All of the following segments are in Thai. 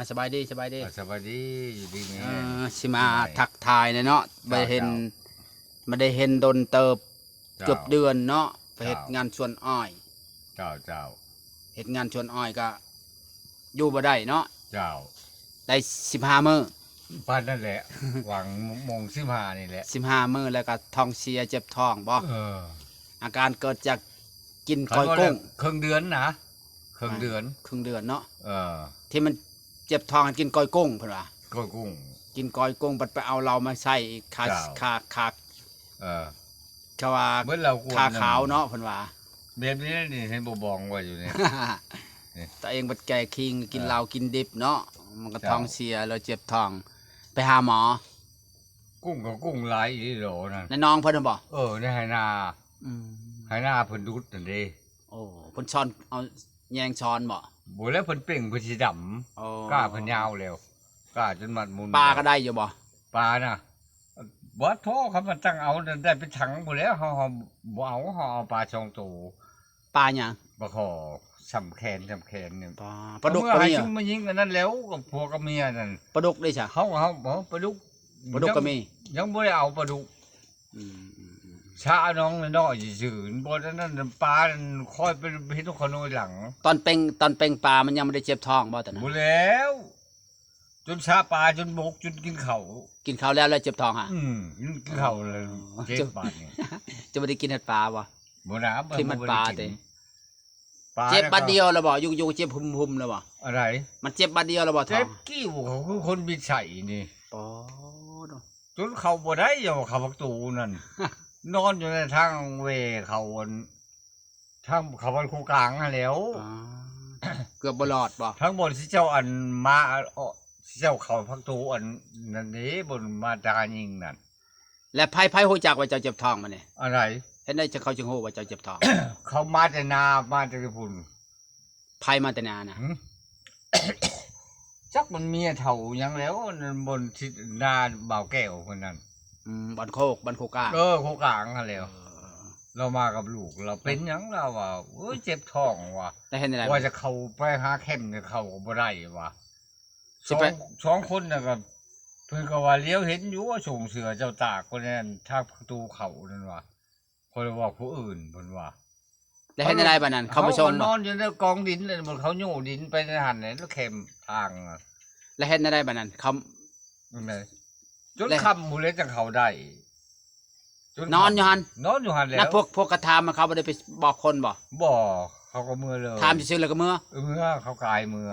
สบายดีสบายดีอยู่ดีไงสิมาทักทายเนาะไปเห็นมาได้เห็นดนเติบเกือบเดือนเนาะไปเฮ็ดงานชวนอ้อยเจ้าเฮ็ดงานชวนอ้อยก็อยู่บ่ได้เนาะเจ้าได้15มื้อบ้านนั่นแหละหวังมง15นี่แหละ15มื้อแล้วก็ท้องเสียเจ็บท้องบ่อาการเกิดจากกินก้อยกุ้งครึ่งเดือนนะครึ่งเดือนเนาะที่มันเจ็บท้องกินก้อยกุ้งเพิ่นว่าก้อยกุ้งกินก้อยกุ้งไปเอาเรามาใส่ขาเขาว่าขาขาวเนาะเพิ่นว่าแบบนี้นี่เห็นบ่บองไว้อยู่นี่ตัวเองบัดแก่คิงกินเหล้ากินดิบเนาะมันก็ท้องเสียแล้วเจ็บท้องไปหาหมอกุ้งก็กุ้งหลายอีโหลนั่นในน้องเพิ่นบ่ในไหนาเพิ่นดุดนั่นเด้โอ้เพิ่นช้อนเอาแยงช้อนบ่แล้วเพิ่นเป่งเพิ่นสิดำกล้าเพิ่นยาวแล้วกล้าจนมัดมุนปลาก็ได้อยู่บ่ปลาน่ะบ่โทเขามันตั้งเอาได้เป็นถังบ่แล้วเฮาบ่เอาเฮาเอาปลาช่องโตปลาหยังบ่ขอสำแขนนี่ปลาดุกก็มีมายิงกันนั่นแล้วกับผัวกับเมียนั่นปลาดุกได้จ้ะเฮาบ่ปลาดุกก็มียังบ่ได้เอาปลาดุกชาน้องน้อยซื่อๆบ่นั้นปลาค่อยเป็นเฮ็ดขโนยหลังตอนเป่งปลามันยังไม่ได้เจ็บท้องบ่ตอนนั้นบ่แล้วจนชาปลาจนบกจนกินข้าวแล้วเจ็บท้องกินข้าวเลยเจ็บบาดนี่จะบ่ได้กินเห็ดปลาบ่นะที่มันปลาเด้เจ็บบัดเดียวแล้วบ่อยู่เจ็บหุ่มๆแล้วบ่อะไรมันเจ็บบัดเดียวแล้วบ่ท้องเจ็บกี้บ่เขาคือคนบิดใส่นี่ป๋อจนเข้าบ่ได้อยู่เข้าประตูนั่นนอนอยู่ในทางเวเขาทางเขาวันคูกลางนั่นแล้วเกือบบ่รอดบ่ทั้งบนที่เจ้าอันมาเจ้าเขาพักตูอันนั่นนี้บนมาจายิงนั่นและไผฮู้จักว่าเจ้าเจ็บท้องมานี่อะไรเห็นได้จะเขาจึงฮู้ว่าเจ้าเจ็บท้องเขามาแต่นามาแต่พุ่นไผมาแต่นาน่ะจักมันเมียเฒ่ายังแล้วบนทิศนาบ่าวแก้วคนนั้นบ้านโคกลางโคกลางนั่นแล้วเรามากับลูกเราเป็นหยังเราว่าเจ็บท้องว่ะว่าจะเข้าไปหาเข้มเนี่ยเข้าบ่ได้ว่ะสองคนน่ะก็เพิ่นก็ว่าเลี้ยวเห็นอยู่ว่าส่งเสือเจ้าตากคนนั้นทางประตูเขานั่นว่ะคนว่าผู้อื่นเพิ่นว่าแล้วเห็นได้บัดนั้นเขาไปชมนอนอยู่ในกองดินเลยมันเขาโยดินไปในหันนี่แล้วเข้มทางแล้วเห็นได้บัดนั้นเขาจนค่ำพุ่นเลยจังเข้าได้นอนอยู่หั่นแล้วพวกกระทามเขาบ่ได้ไปบอกคนบ่เขาก็เมื่อเลยถามซื่อๆแล้วก็เมื่อเขากายเมื่อ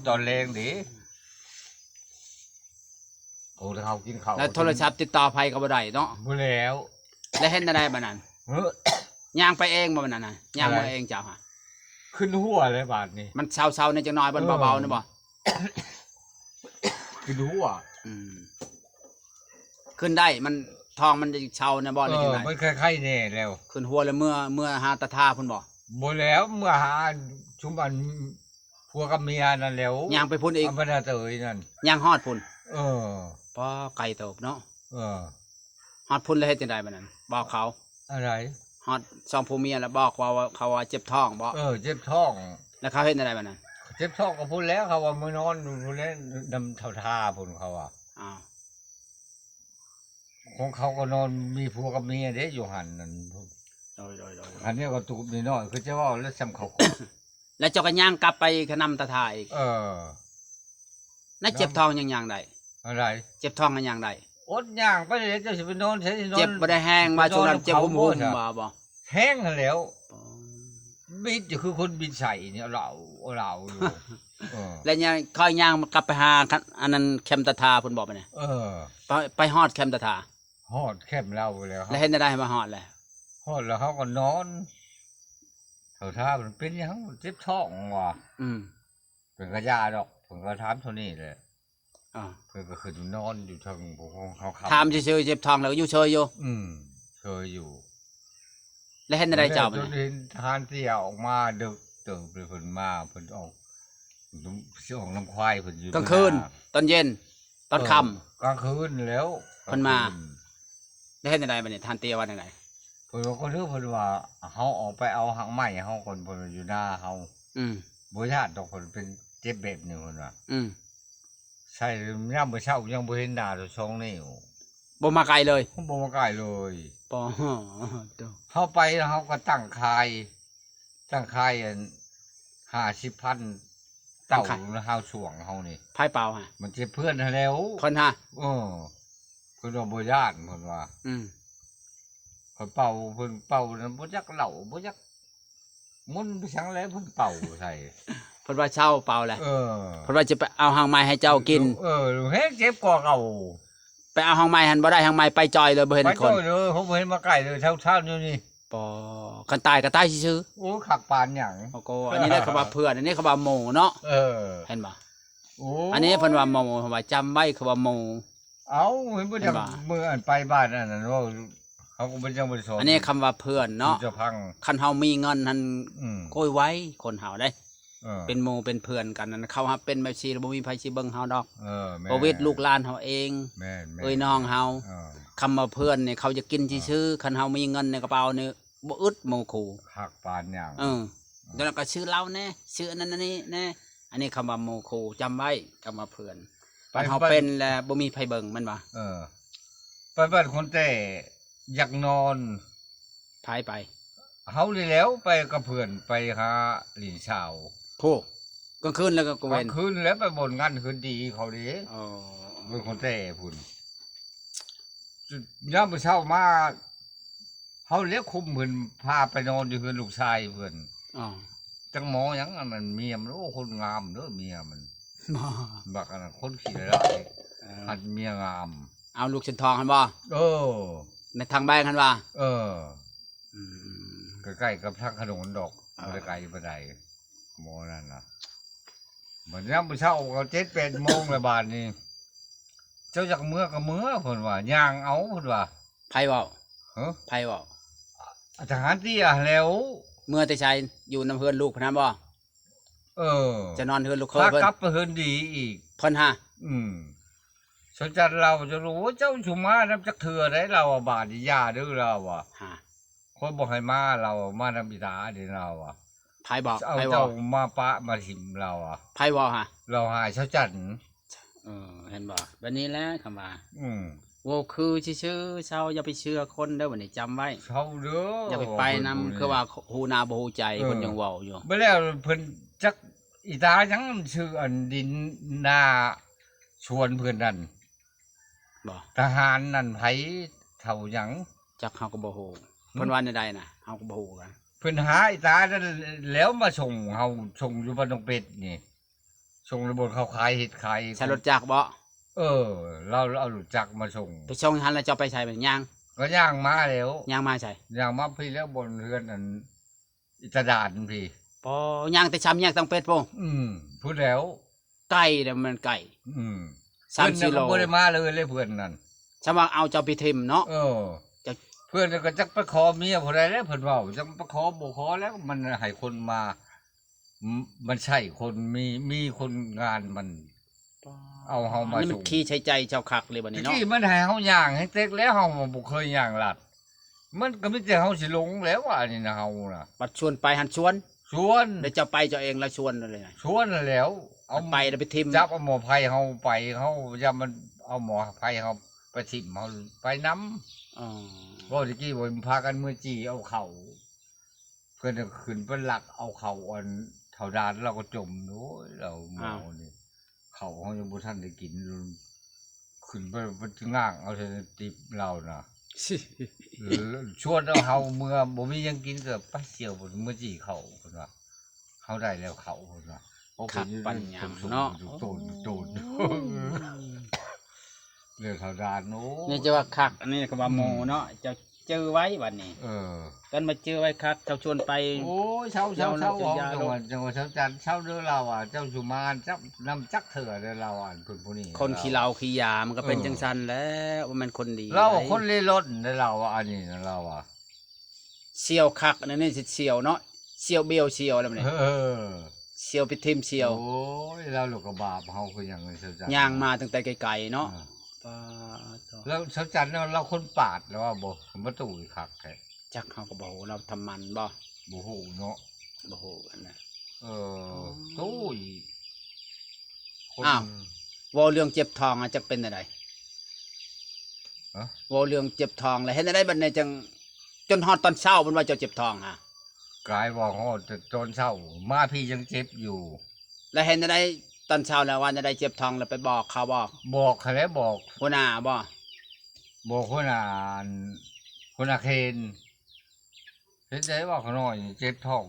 ตอนแรงดิโอ้เขากินข้าวแล้วโทรศัพท์ติดต่อไผก็บ่ได้เนาะบ่แล้วแล้วเห็นได้บัดนั้นย่างไปเองบ่บัดนั้นน่ะย่างมาเองเจ้าฮะขึ้นหัวเลยบาดนี้มันเซาๆในจังน้อยบ่เบาๆนะบ่ขึ้นหัวขึ้นได้มันทองมันจะเชานะบ่ได้จังได๋มันคล้ายๆแน่แล้วขึ้นหัวแล้วเมื่อหาตาท่าพุ่นบ่บ่แล้วเมื่อหาชุมอันผัวกับเมียนั่นแล้วย่างไปพุ่นอีกอำเภอนาเตยนั่นย่างฮอดพุ่นพอไกลเติบเนาะฮอดพุ่นแล้วเฮ็ดจังได๋บัดนั้นบอกเขาอะไรฮอดสองผัวเมียแล้วบอกว่าเขาว่าเจ็บท้องบ่เจ็บท้องแล้วเขาเฮ็ดจังได๋บัดนั้นเจ็บท้องก็พุ่นแล้วเขาว่ามื้อนอนพุ่นแล้วนำเท่าท่าพุ่นเขาว่าอ้าวของเขาก็นอนมีผัวกับเมียเด้อยู่หั่นนั่นอันนี้ก็ตูบน้อยคือจะว่าแล้วซ้ำเขาแล้วเจ้าก็ย่างกลับไปขนำตาทาอีกนั่นเจ็บท้องย่างได้อะไรเจ็บท้องย่างได้อดย่างไปเลยเจ้าสิไปนอนเจ็บบ่ได้แห้งมาช่วงนั้นเจ็บหุ่มบ่แห้งแล้วบิดอยู่คือคนบินใส่เนี่ยเราอยู่แล้วยังค่อยย่างกลับไปหาอันนั้นแคมตาทาเพิ่นบอกไปเนี่ยไปฮอดแคมตาทาฮอดแคมเราแล้วแล้วเห็นได้มาฮอดแล้วฮอดแล้วเขาก็นอนเท่าท่ามันเป็นยังเจ็บท้องว่ะเป็นกระยาดอกผมก็ถามเท่านี้เลยเพิ่นก็คือนอนอยู่ทางของเขาถามซื่อๆเจ็บท้องแล้วอยู่เฉยอยู่เฉยอยู่แล้วเห็นได้เจ้ามันเห็นทานเสี่ยออกมาดึกเติบเลยเพิ่นมาเพิ่นออกน้ำควายเพิ่นอยู่กลางคืนตอนเย็นตอนค่ำกลางคืนแล้วเพิ่นมาได้เห็นได้บัดนี้ทานเตียว่าจังได๋เพิ่นก็นึกเพิ่นว่าเฮาออกไปเอาหางไม้เฮาคนเพิ่นอยู่หน้าเฮาบ่ญาติดอกเพิ่นเป็นเ จ็บแบบนี้คนว่า ใช่ย่ำมื้อเช้ายังบ่เห็นหน้าตัวช่องนี่ บ่มาไกลเลย บ่มาใกล้เลย ปอโต เฮาไปแล้วเฮาก็ตั้งค่ายอัน50,000 เต่าเฮาช่วงเฮานี่ ไพ่เปล่าฮะ มันสิเพื่อนให้แล้ว เพิ่นฮะ เพิ่นว่าบ่ย้านเพิ่นว่าเพิ่นเป่านั้นบ่จักเหล้าบ่จักมุนไปสังแล้วเพิ่นเป่าใส่ เพิ่นว่าเช่าเปล่าแหละ เออ เพิ่นว่าจะไปเอาหางไม้ให้เจ้ากิน เฮ็ดเจ็บกว่าเก่า ไปเอาหางไม้หันบ่ได้หางไม้ไปจอยเลยบ่เห็น ไป ค จ้ น อยเลยผมบ่เห็นมาใกล้เลยเท่าๆอยู่นี่ ปอกันตายก็ตายซื่อ โอ้คักปานหยัง ๆโอ้โกอันนี้ได้คำว่าเพื่อนอันนี้คำว่าหมู่เนาะ เห็นบ่ โอ้ อันนี้เพิ่นว่าหมู่เพิ่นว่าจำไว้คำว่าหมู่ เอ้าเห็นบ่จักมื้ออันไปบ้านอันนั้นว่าเขาก็บ่จังบ่สอน อันนี้คำว่าเพื่อนเนาะ จะพัง คันเฮามีเงินหั่น โกยไว้คนเฮาได้ เป็ เป็นหมู่เป็นเพื่อนกันนั่นเขาฮับเป็นแบบซี่บ่มีไผสิเบิ่งเฮาดอก แม่ บ่วิดลูกหลานเฮาเอง แม่น เอ้ยน้องเฮาคำว่าเพื่อนนี่เขาจะกินซื่อๆคันเฮามีเงินในกระเป๋านี่บ่อึดหมู่คู่ คักปานหยัง แล้วก็ชื่อเราแน่ชื่ออันนั้นอันนี้แน่อันนี้คำว่าหมู่คู่จำไว้คำว่าเพื่อนคันเฮาเป็นแล้วบ่มีไผเบิ่งมันว่า ไปบ้านคนแต่อยากนอน ไผไป เฮานี่แล้วไปกับเพื่อนไปหาหลินชาว โธ่กลางคืนแล้วก็ก ก เว้ ลาน งคืนแล้วไปบ่นงานคืนดีเขาดิ อ๋อ เป็นคนแต่พุ่นยามมื้อเช้ามาเฮาเรียกคุมเพิ่นพาไปนอนอยู่เฮือนลูกชายเพิ่น อ๋อ จังหมอหยังอันนั้นเมียมันโอ้คนงามเด้อเมียมัน บ่ บักอันนั้นคนขี้ร้ายหัดเมียงาม เอาลูกฉันทองหั่นบ่ ในทางแบงหั่นว่าอืม ใกล้ๆกับทางขนนดอกบ่ได้ไกลปานใดหมอนั่นน่ะบัดยามมื้อเช้าก็ 7-8 โมงแล้วบาดนี้เจ้าอยากเมื่อก็เมื่อเพิ่นว่าย่างเอาเพิ่นว่า ไผเว้า ฮะ ไผเว้า ทหารเตี้ยแล้ว เมื่อแต่ชายอยู่นำเฮือนลูกพนนั้นบ่ จะนอนเฮือนลูกเคย พา เพิ่น กลับไปเฮือนดีอีก เพิ่นฮะ สนจัดเราจะรู้ว่าเจ้าชุมาน้ำจักเถื่อได้เราอ่ะบาดยาเด้อเราอ่ะ ฮะ คนบอกให้มาเรามาน้ำบิดาเดี๋ยวเราอ่ะ ไผบอก เอา ไผบอ เจ้าก มาปะมาถิ่มเราอ่ะ ไผบอกฮะ เราหายเช้าจันทร์ เห็นบ่แบบนี้แหละคำว่า ม โว้คือชื่อๆเช้าอย่าไปเชื่อคนเด้อบัดนี้จำไว้ เช้าเด้อ อ อย่ าไปนำคือว่าฮูนาบ่ฮู้ใจเพิ่นยังเว้าอยู่ เมื่อแล้วเพิ่นจักอีตายังชื่ออันดินนาชวนเพิ่นนั่น บ่ ทหารนั่นไผเท่าหยัง จักเฮาก็บ่ฮู้เพิ่นว่าใดๆน่ะเฮาก็บ่ฮู้กัน เพิ่นหาอีตานั่นแล้วมาส่งเฮาส่งอยู่บ้านดงเป็ดนี่ส่งระบบเขาขายเฮ็ดขาย ใช้รถจักรบ่ เราเอารถจักรมาส่ง ไปส่งหันแล้วเจ้าไปใช้เป็นย่าง ก็ย่างมาแล้ว ย่างมาใช่ ย่างมาพี่แล้วบนเรือนอันอิตาดานพี่ ปอย่างแต่ช้ำย่างตังเป็ดโพ พูดแล้ว ไก่เด้อมันไก่ 3 3 โล โล บ่ได้มาเลยเพื่อนนั่น สว่าเอาเจ้าไปทิมเนาะ จะ เพื่อนก็จักไปขอเมียผู้ใดแล้วเพิ่นเว้าจักไปขอบ่ขอแล้วมันให้คนมามันใช่คนมีคนงานมัน เอาเฮามา นี่มัน ส่ง ขี้ใช้ใจเจ้าคักเลยบัดนี้เนาะ ที่มันให้เฮาย่างให้เต็กแล้วเฮาบ่เคยย่างลัดมันก็มีแต่เฮาสิหลงแล้วว่านี่นะเฮาน่ะ บัดชวนไปหันชวน ชวน เดี๋ยวเจ้าไปเจ้าเองแล้วชวนเลยนะ ชวนแล้ว เอาไปแล้วไปทิม จับเอาหมอไผเฮาไปเฮาอย่ามันเอาหมอไผเฮาไปทิ่มเฮาไปนำ อ๋อ บ่ตะกี้บ่พากันมือจี้เอาเข่าเพิ่นก็ขึ้นไปลักเอาเข่าอันเท่าดานเราก็จมโอ้ยเราหมอนี่เข่าเฮายังบ่ทันได้กินขึ้นไปง่างเอาเสติบเราน่ะ ชวนเอาเฮาเมื่อบ่มีหยังกินก็ไปเสี่ยวบ่มื้อจี้เขาเพิ่นว่าเฮาได้แล้วเขาเพิ่นว่าโอ้ ขัดปัญญาเนาะ โตนเรื่องเขาดานโอ้ นี่จะว่าคักอันนี้ก็ว่าโมเนาะเจ้าเจอไว้บัดนี้กันมาเจอไว้คักเจ้าชวนไป โอ้ยเช้าจังหวัดเช้าจันทร์เช้าเด้อเราอ่ะเจ้าสุมานจับนำจักเถื่อเด้อเราอ่ะเพิ่นผู้นี้ คนขี้เหล้าขี้ยามันก็เป็นจังซั่นแล้วว่ามันคนดี เราคนเล่ร่อนเด้อเราอ่ะอันนี้นะเราอ่ะ เสี่ยวคักอันนี้สิเสี่ยวเนาะเสี่ยวเบี้ยวเสี่ยวแล้วบัดนี้เสี่ยวไปทิมเสี่ยว โอ้ยเราลูกกระบาปเฮาคือหยังเช้าจันทร์ ย่างมาตั้งแต่ไกลๆเนาะ แล้วเช้าจันทร์เราคนปาดแล้วว่าบ่มาตู้อีกคักแท้ จักเฮาก็บ่ฮู้เราทำมันบ่ บ่ฮู้เนาะ บ่ฮู้กันนะ ตู้ย คน อ้าว เว้าเรื่องเจ็บท้องอะจักเป็นอะไร ฮะ เว้าเรื่องเจ็บท้องแล้วเฮ็ดจั่งใดบัดนี้จังจนฮอดตอนเช้าเพิ่นว่าเจ้าเจ็บท้องฮะ กายบอกโอ้จนเช้ามาพี่ยังเจ็บอยู่ แล้วเฮ็ดจั่งใดตอนเช้าแล้วว่าจะได้เจ็บท้องแล้วไปบอกเขาบ่ บอกเขาแล้วบอก หัวหน้าบ่ บอกคนอาเคนเห็นได้ว่าเขาน้อยเจ็บท้อง